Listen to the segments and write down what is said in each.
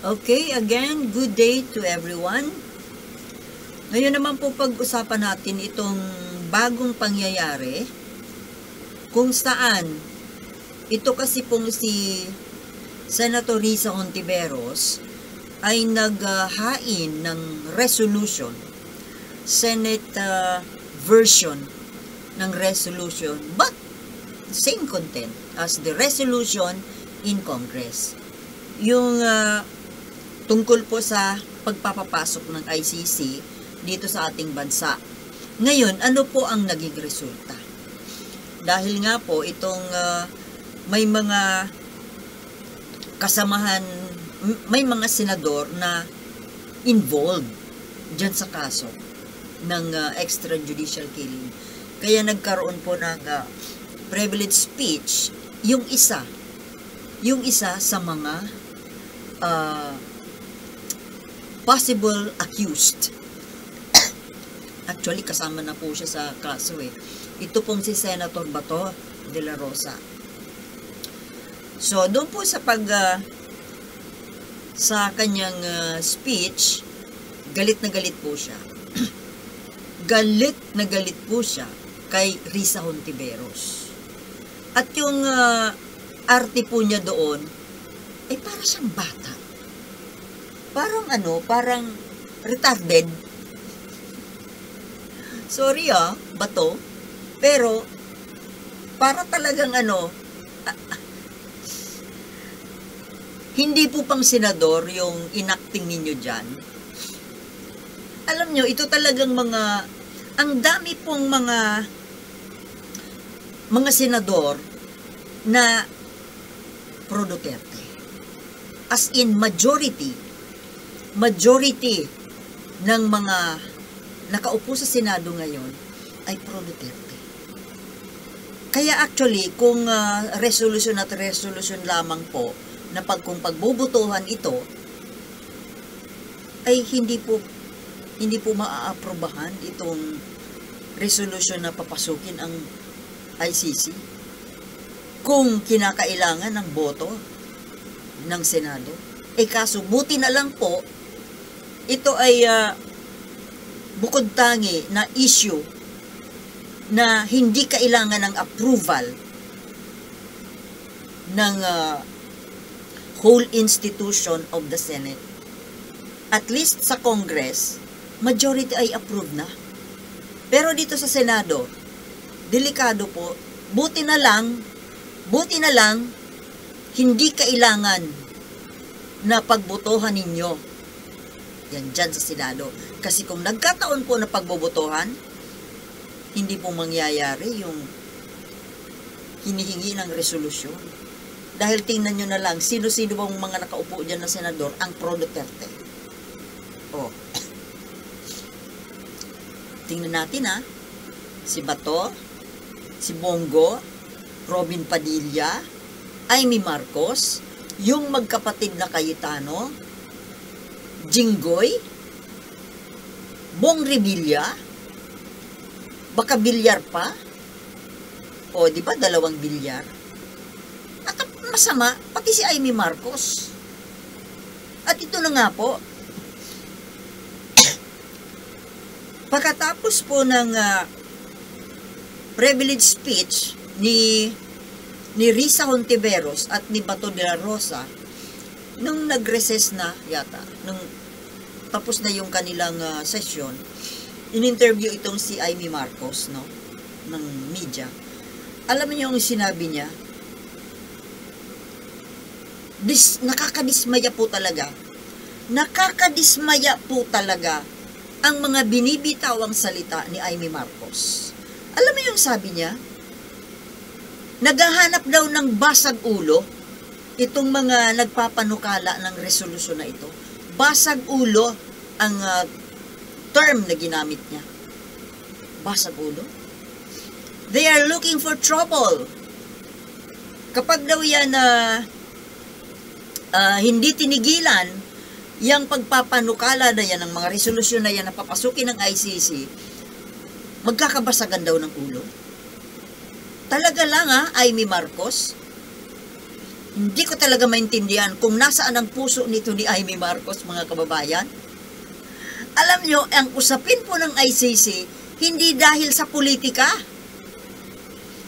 Okay, again, good day to everyone. Ngayon naman po pag-usapan natin itong bagong pangyayari kung saan ito kasi pong si Senator Risa Hontiveros ay naghain ng resolution, Senate version ng resolution, but same content as the resolution in Congress. Yung tungkol po sa pagpapapasok ng ICC dito sa ating bansa. Ngayon, ano po ang naging resulta? Dahil nga po itong may mga kasamahan, may mga senador na involved dyan sa kaso ng extrajudicial killing. Kaya nagkaroon po ng privilege speech yung isa sa mga possible accused. Actually, kasama na po siya sa kaso eh. Ito pong si Senator Bato de la Rosa. So, doon po sa sa kanyang speech, galit na galit po siya. Galit na galit po siya kay Risa Hontiveros. At yung arte po niya doon, ay para siyang bata. Parang retarded. Sorry Bato. Pero, para talagang hindi po pang senador yung inacting ninyo dyan. Alam nyo, ito talagang ang dami pong mga senador na pro Duterte. As in majority ng mga nakaupo sa Senado ngayon ay pro Duterte. Kaya actually, kung resolution at resolution lamang po na kung pagbubutuhan ito, ay hindi po maaaprobahan itong resolution na papasukin ang ICC kung kinakailangan ng boto ng Senado. Kaso buti na lang po, ito ay bukod tangi na issue na hindi kailangan ng approval ng whole institution of the Senate. At least sa Congress, majority ay approve na. Pero dito sa Senado, delikado po. Buti na lang, hindi kailangan na pagbotohan ninyo yan dyan sa Senado. Kasi kung nagkataon po na pagbobotohan, hindi po mangyayari yung hinihingi ng resolusyon. Dahil tingnan nyo na lang, sino-sino bang mga nakaupo dyan na senador ang pro Duterte. Tingnan natin si Bato, si Bongo, Robin Padilla, Amy Marcos, yung magkapatid na Cayetano, Jinggoy, Bong Revilla, baka bilyar pa. Di ba, 2 bilyar? At masama, pati si Amy Marcos. At ito na nga po, pagkatapos po ng privilege speech ni Risa Hontiveros at ni Bato de la Rosa, nung nag-recess na yata, nung tapos na yung kanilang session, in-interview itong si Amy Marcos, ng media. Alam niyo yung sinabi niya? Nakakadismaya po talaga. Nakakadismaya po talaga ang mga binibitawang salita ni Amy Marcos. Alam mo yung sabi niya? Naghahanap daw ng basag ulo itong mga nagpapanukala ng resolusyon na ito. Basag ulo ang term na ginamit niya. Basag ulo? They are looking for trouble. Kapag daw yan hindi tinigilan yung pagpapanukala na yan ng mga resolusyon na yan na papasukin ng ICC, magkakabasagan daw ng ulo. Talaga lang Amy Marcos. Hindi ko talaga maintindihan kung nasaan ang puso nito ni Amy Marcos, mga kababayan. Alam nyo, ang usapin po ng ICC, hindi dahil sa politika.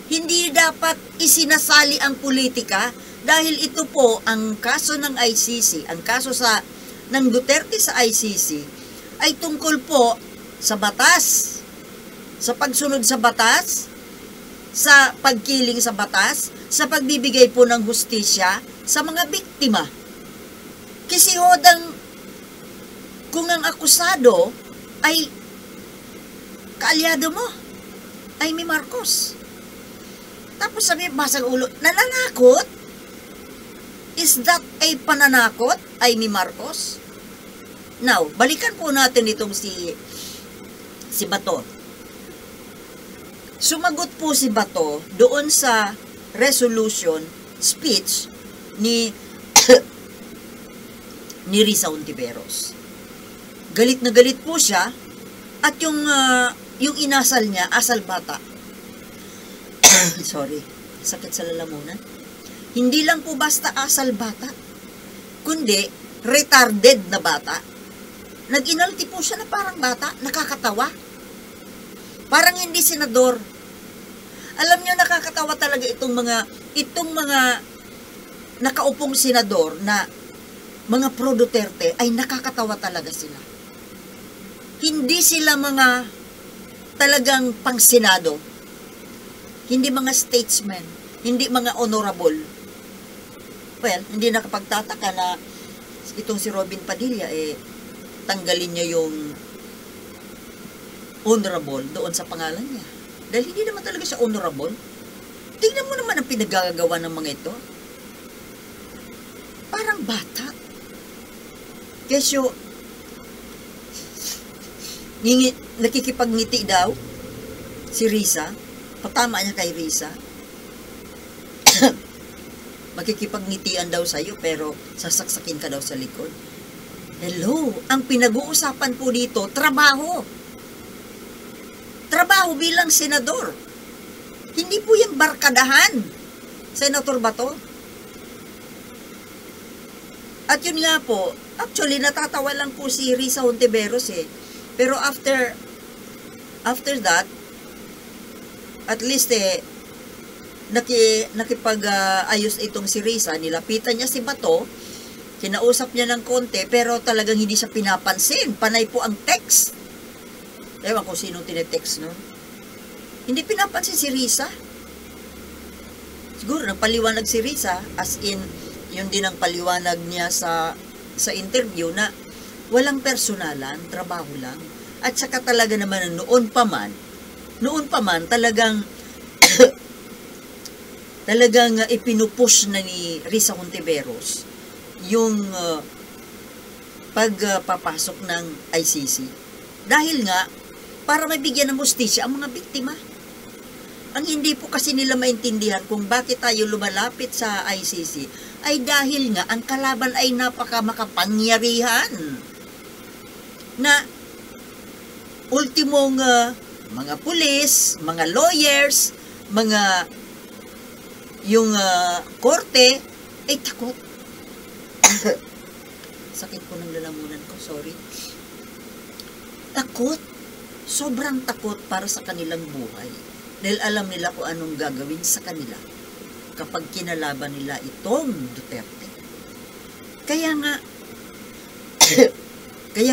Hindi dapat isinasali ang politika dahil ito po ang kaso ng ICC, ang kaso ng Duterte sa ICC ay tungkol po sa batas, sa pagsunod sa batas, sa pagkiling sa batas, sa pagbibigay po ng hustisya sa mga biktima. Kasi hodang kung ang akusado ay kaalyado mo, Amy Marcos. Tapos sabi, basag ulo, nananakot? Is that a pananakot, Amy Marcos? Now, balikan po natin itong si Bato. Sumagot po si Bato doon sa resolution speech ni ni Risa Hontiveros. Galit na galit po siya at yung inasal niya, asal bata. Sorry, sakit sa lalamunan. Hindi lang po basta asal bata, kundi retarded na bata. Nag-inalti po siya na parang bata, nakakatawa. Parang hindi senador. Alam niyo, nakakatawa talaga itong mga nakaupong senador na mga pro Duterte ay nakakatawa talaga sila. Hindi sila mga talagang pang-senado. Hindi mga statesmen. Hindi mga honorable. Well, hindi nakapagtataka na itong si Robin Padilla, tanggalin niya yung honorable doon sa pangalan niya. Dahil hindi naman talaga siya honorable. Tingnan mo naman ang pinagagawa ng mga ito. Parang bata. Kesyo, nakikipagniti daw si Risa. Patama niya kay Risa. Makikipagnitian daw sa'yo pero sasaksakin ka daw sa likod. Hello, ang pinag-uusapan po dito, trabaho. Trabaho bilang senador. Hindi po yung barkadahan. Senator Bato. At yun nga po, actually natatawa lang po si Risa Hontiveros Pero after that, at least nakipag-ayos itong si Risa, nilapitan niya si Bato, kinausap niya ng konti, pero talagang hindi siya pinapansin. Panay po ang text. Ewan ko sino tinetext, no? Hindi pinapansin si Risa. Siguro, nagpaliwanag si Risa, as in, yun din ang paliwanag niya sa interview na walang personalan, trabaho lang. At saka talaga naman, noon pa man, talagang ipinupush na ni Risa Hontiveros yung pagpapasok ng ICC. Dahil nga, para mabigyan ng hustisya ang mga biktima. Ang hindi po kasi nila maintindihan kung bakit tayo lumalapit sa ICC ay dahil nga ang kalaban ay napakamakapangyarihan. Na ultimong mga pulis, mga lawyers, yung korte ay takot. Sakit po ng lalamunan ko, sorry. Takot. Sobrang takot para sa kanilang buhay. Dahil alam nila kung anong gagawin sa kanila kapag kinalaban nila itong Duterte. Kaya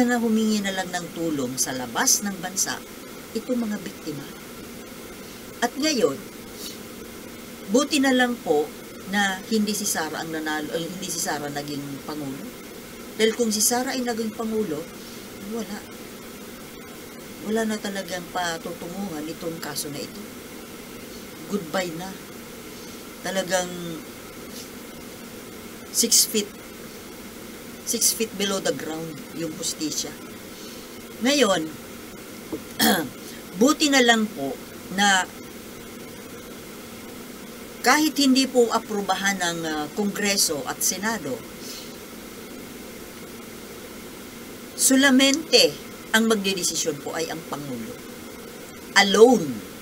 nga humingi na lang ng tulong sa labas ng bansa itong mga biktima. At ngayon, buti na lang po na hindi si Sara ang nanalo, hindi si Sara naging pangulo. Dahil kung si Sara ay naging pangulo, wala na talagang patutunguhan itong kaso na ito. Goodbye na. Talagang 6 feet below the ground yung hustisya. Ngayon, buti na lang po na kahit hindi po aprubahan ng Kongreso at Senado, solamente ang magdedesisyon po ay ang Pangulo. Alone.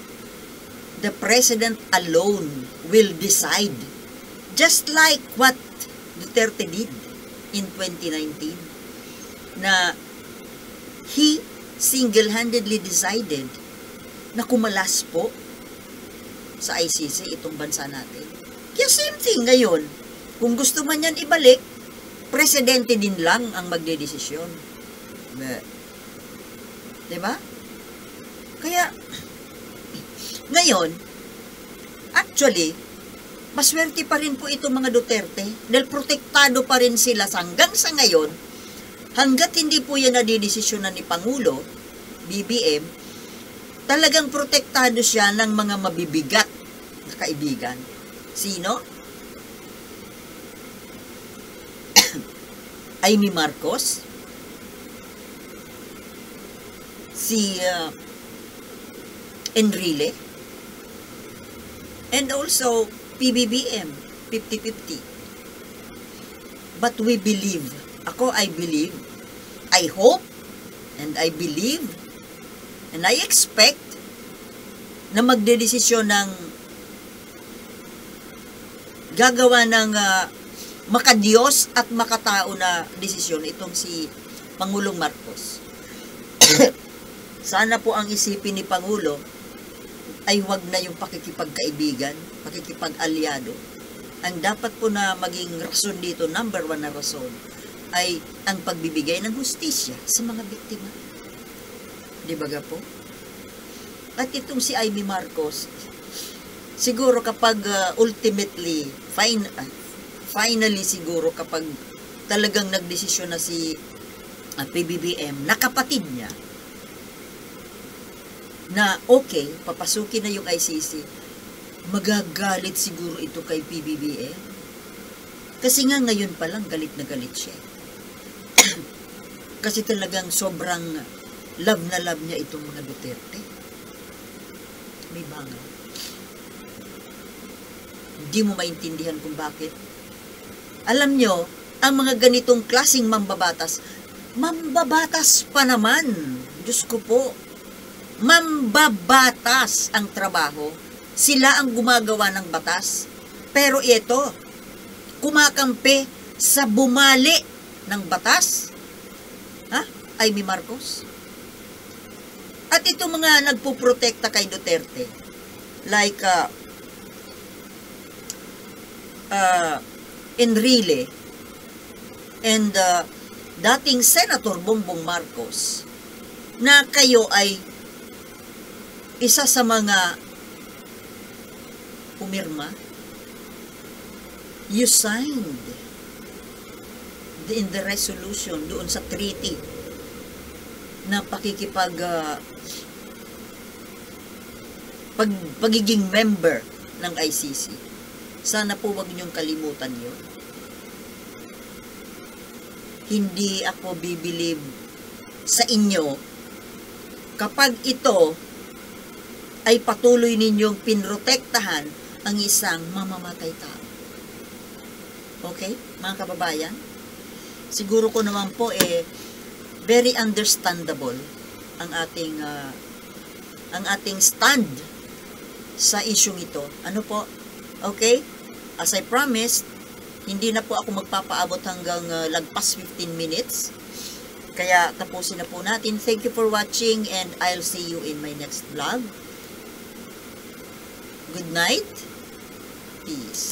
The President alone will decide Just like what Duterte did in 2019, na he single-handedly decided na kumalas po sa ICC itong bansa natin. Kaya same thing ngayon. Kung gusto man yan ibalik, presidente din lang ang magdedesisyon. Diba? Kaya, ngayon, actually, maswerte pa rin po itong mga Duterte dahil protektado pa rin sila hanggang sa ngayon, hanggat hindi po yan nadidesisyonan ni Pangulo, BBM, talagang protektado siya ng mga mabibigat na kaibigan. Sino? Amy Marcos, si Enrile, and also PBBM, 50-50. But we believe, I believe, I hope, and I believe, and I expect na magdedesisyon ng gagawa ng makadiyos at makatao na desisyon itong si Pangulong Marcos. Sana po ang isipin ni Pangulo ay huwag na yung pakikipagkaibigan, pakikipag-alyado. Ang dapat po na maging rason dito, number 1 na rason, ay ang pagbibigay ng hustisya sa mga biktima. Di ba po? At itong si Amy Marcos, siguro kapag ultimately, finally siguro kapag talagang nagdesisyon na si PBBM na kapatid niya na okay, papasukin na yung ICC, magagalit siguro ito kay PBBM. Kasi nga ngayon pa lang galit na galit siya. Kasi talagang sobrang love na love niya itong mga Duterte. May banga. Hindi mo maintindihan kung bakit. Alam nyo, ang mga ganitong klaseng mambabatas pa naman. Diyos ko po. Mambabatas ang trabaho. Sila ang gumagawa ng batas. Pero ito, kumakampi sa bumali ng batas. Amy Marcos. At ito mga nagpuprotekta kay Duterte. Like, Enrile and dating Senator Bongbong Marcos na kayo ay isa sa mga pumirma, you signed in the resolution doon sa treaty na pagiging member ng ICC. Sana po wag niyong kalimutan yun. Hindi ako bibilib sa inyo kapag ito ay patuloy ninyong pinrotektahan ang isang mamamatay tao. Okay, mga kababayan? Siguro ko naman po very understandable ang ating stand sa isyung ito. Ano po? Okay? As I promised, hindi na po ako magpapaabot hanggang lagpas 15 minutes. Kaya tapusin na po natin. Thank you for watching and I'll see you in my next vlog. Good night. Peace.